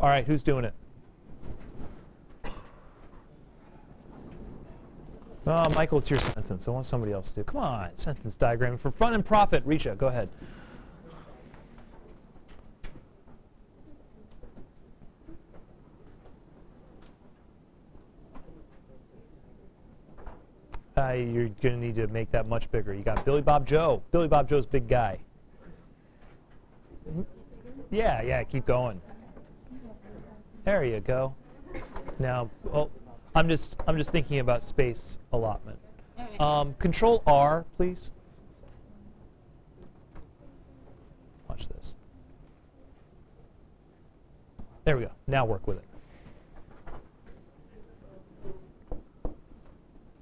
All right, who's doing it? Oh, Michael, it's your sentence. I want somebody else to do. Come on, sentence diagram. For fun and profit, Risha, go ahead. You're going to need to make that much bigger. You got Billy Bob Joe. Billy Bob Joe's big guy. Yeah, keep going. There you go. Now, oh, I'm just thinking about space allotment. Control R, please. Watch this. There we go. Now work with it.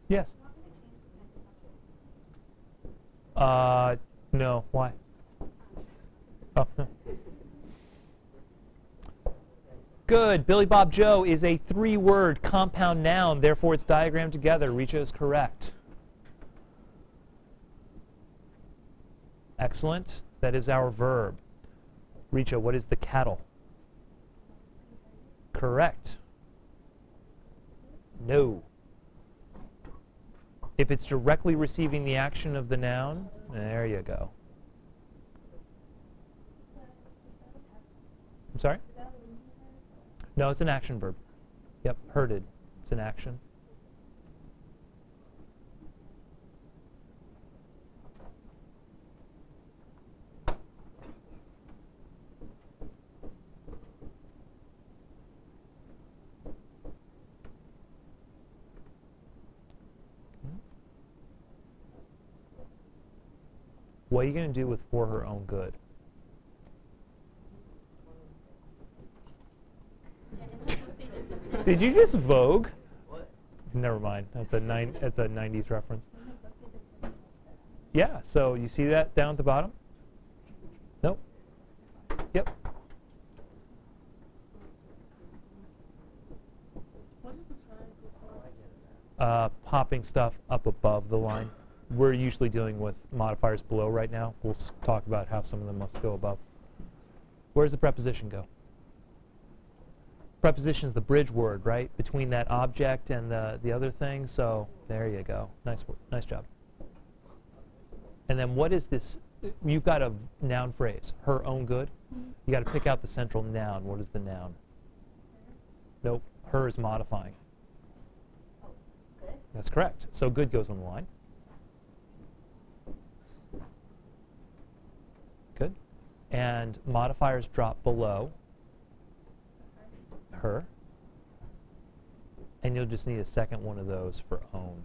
Yes. No. Why? Oh, no. Good. Billy Bob Joe is a 3-word compound noun. Therefore, it's diagrammed together. Richa is correct. Excellent. That is our verb. Richa, what is the cattle? Correct. No. If it's directly receiving the action of the noun, there you go. I'm sorry? No, it's an action verb. Yep, herded. It's an action. What are you going to do with for her own good? Did you just Vogue? What? Never mind. That's a 90s reference. Yeah, so you see that down at the bottom? Nope. Yep. What is the triangle for? Popping stuff up above the line. We're usually dealing with modifiers below right now. We'll talk about how some of them must go above. Where does the preposition go? Preposition is the bridge word, right? Between that object and the other thing. So there you go. Nice job. And then what is this? You've got a noun phrase, her own good. You got to pick out the central noun. What is the noun? Nope. Her is modifying. That's correct. So good goes on the line. Good. And modifiers drop below her. And you'll just need a second one of those for own.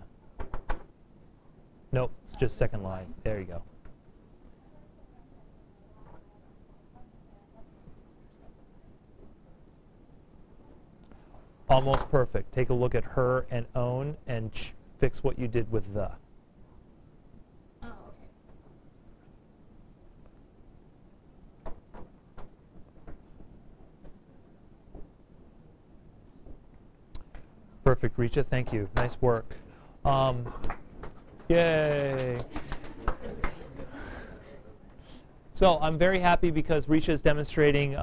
Nope, it's just second line. There you go. Almost perfect. Take a look at her and own and fix what you did with the. Oh, okay. Perfect, Richa. Thank you. Nice work. Yay. So I'm very happy because Richa is demonstrating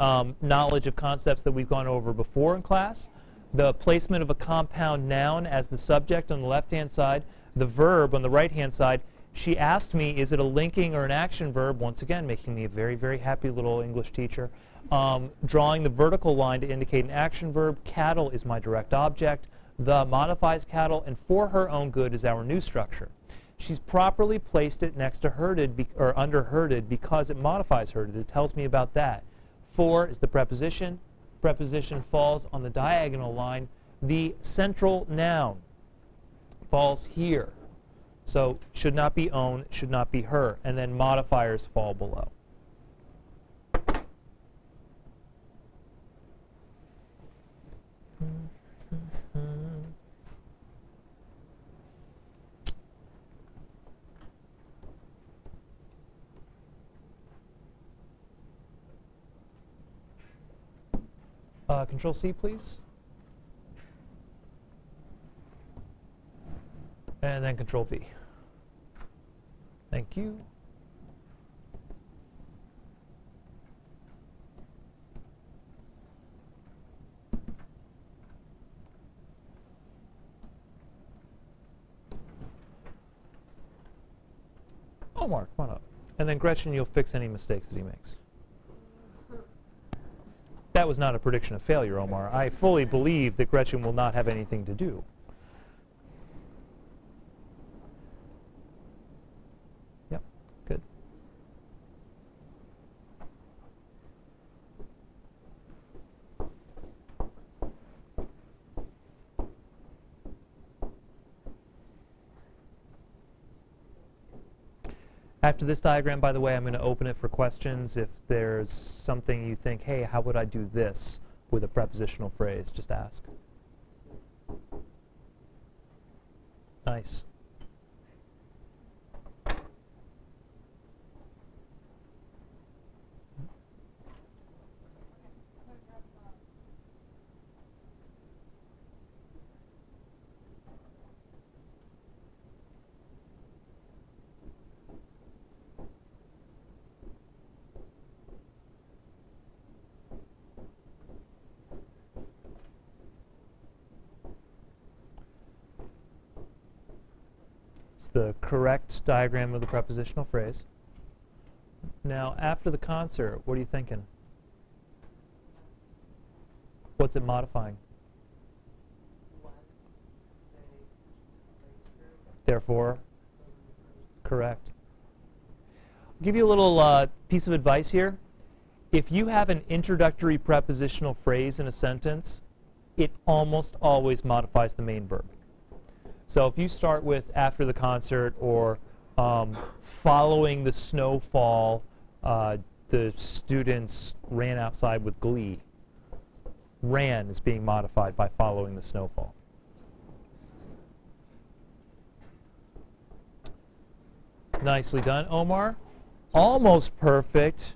knowledge of concepts that we've gone over before in class. The placement of a compound noun as the subject on the left-hand side, the verb on the right-hand side. She asked me, is it a linking or an action verb? Once again, making me a very, very happy little English teacher. Drawing the vertical line to indicate an action verb. Cattle is my direct object. The modifies cattle, and for her own good is our new structure. She's properly placed it next to herded or under herded because it modifies herded. It tells me about that. For is the preposition. Preposition falls on the diagonal line. The central noun falls here. So should not be own, should not be her. And then modifiers fall below. Control C, please. And then Control V. Thank you. Omar, come on up. And then Gretchen, you'll fix any mistakes that he makes. That was not a prediction of failure, Omar. I fully believe that Gretchen will not have anything to do. Yep, good. After this diagram, by the way, I'm going to open it for questions. If there's something you think, hey, how would I do this with a prepositional phrase, just ask. Nice. The correct diagram of the prepositional phrase. Now, after the concert, what are you thinking? What's it modifying? Therefore, correct. I'll give you a little piece of advice here. If you have an introductory prepositional phrase in a sentence, it almost always modifies the main verb. So if you start with after the concert or following the snowfall, the students ran outside with glee. Ran is being modified by following the snowfall. Nicely done, Omar. Almost perfect.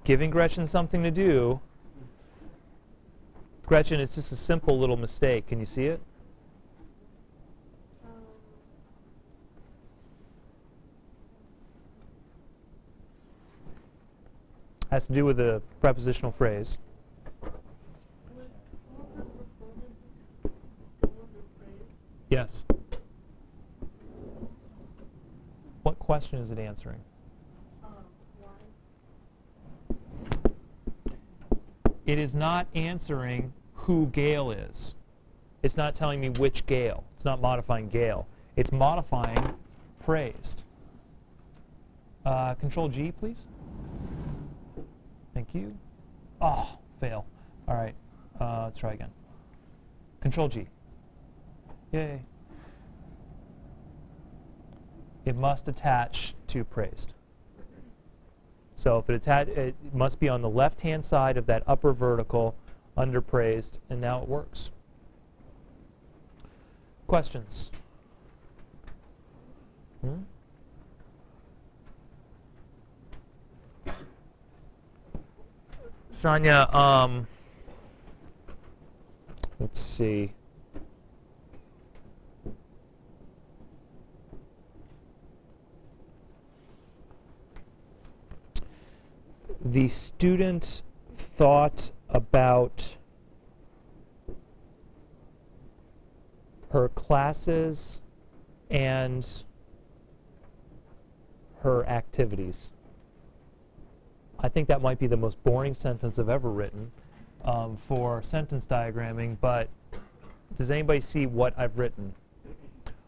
Giving Gretchen something to do. Gretchen, it's just a simple little mistake. Can you see it? Has to do with the prepositional phrase. Yes. What question is it answering? It is not answering who Gail is. It's not telling me which Gail. It's not modifying Gail. It's modifying praised. Control G, please. Thank you. Oh, fail. All right, let's try again. Control G. Yay. It must attach to praised. So if it must be on the left-hand side of that upper vertical under praised, and now it works. Questions? Sonia, let's see. The student thought about her classes and her activities. I think that might be the most boring sentence I've ever written for sentence diagramming, but does anybody see what I've written?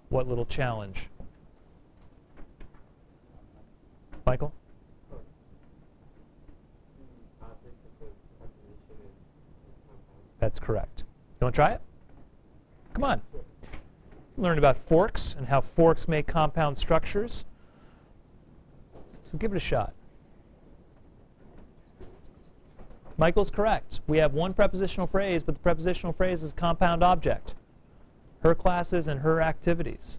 What little challenge? Michael? That's correct. You want to try it? Come on. Learn about forks and how forks make compound structures. So give it a shot. Michael's correct. We have one prepositional phrase, but the prepositional phrase is compound object. Her classes and her activities.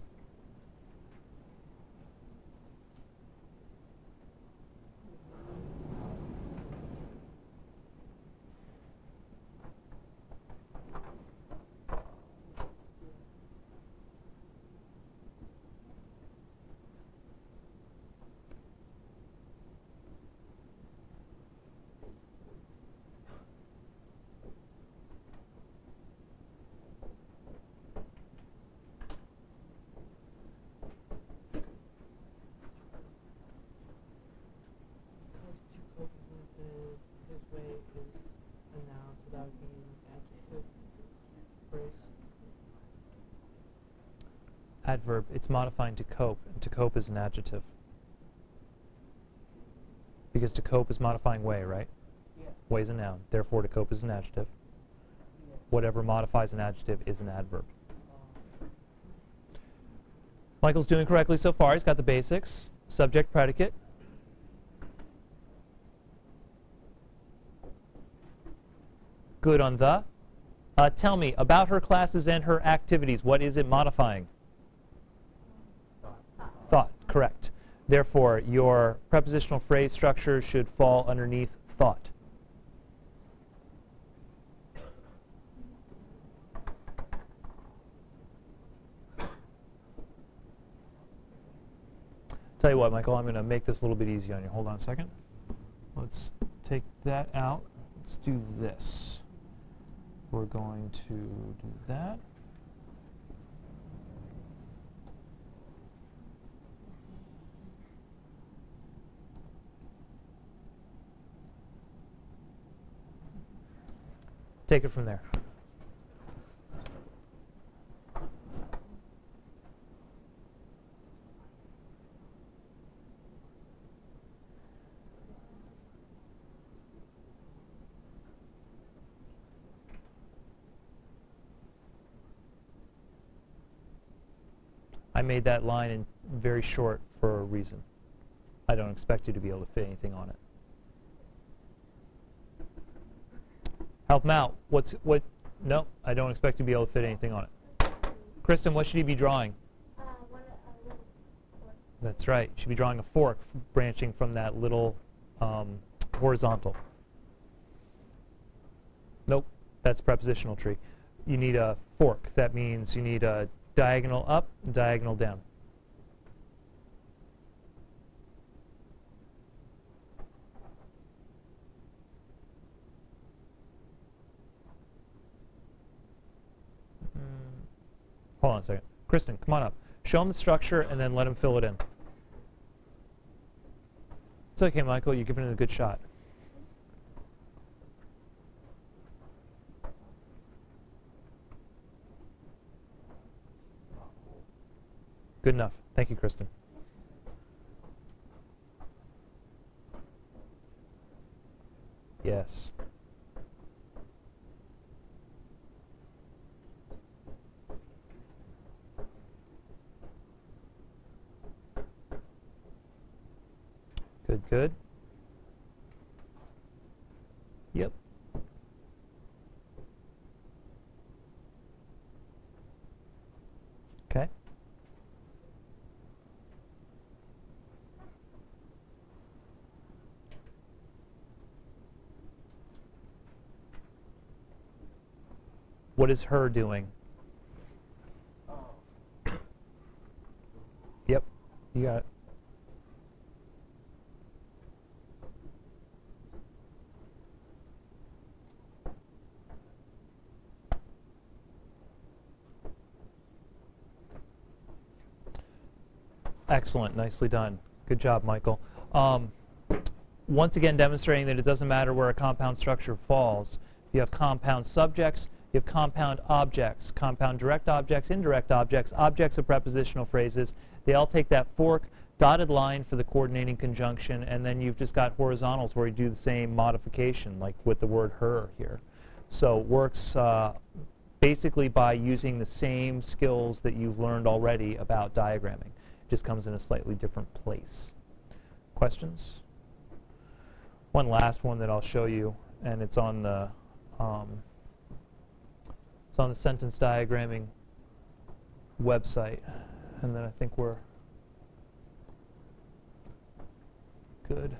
adverb. It's modifying to cope, and to cope is an adjective. Because to cope is modifying way, right? Yeah. Way is a noun. Therefore, to cope is an adjective. Yeah. Whatever modifies an adjective is an adverb. Michael's doing correctly so far. He's got the basics. Subject, predicate. Good on the. Tell me, about her classes and her activities, what is it modifying? Thought, correct. Therefore, your prepositional phrase structure should fall underneath thought. Tell you what, Michael, I'm going to make this a little bit easy on you. Hold on a second. Let's take that out. Let's do this. We're going to do that. Take it from there. I made that line in very short for a reason. I don't expect you to be able to fit anything on it. Help him out. No, I don't expect you to be able to fit anything on it. Kristen, what should he be drawing? That's right. You should be drawing a fork branching from that little horizontal. Nope, that's prepositional tree. You need a fork. That means you need a diagonal up and diagonal down. Hold on a second. Kristen, come on up. Show him the structure and then let him fill it in. It's okay, Michael. You're giving it a good shot. Good enough. Thank you, Kristen. Yes. Good, good. Yep. Okay. What is her doing? Yep, you got it. Excellent, nicely done. Good job, Michael. Once again, demonstrating that it doesn't matter where a compound structure falls. You have compound subjects, you have compound objects, compound direct objects, indirect objects, objects of prepositional phrases. They all take that fork, dotted line for the coordinating conjunction, and then you've just got horizontals where you do the same modification, like with the word her here. So it works basically by using the same skills that you've learned already about diagramming. It just comes in a slightly different place. Questions? One last one that I'll show you, and it's on the sentence diagramming website, and then I think we're good.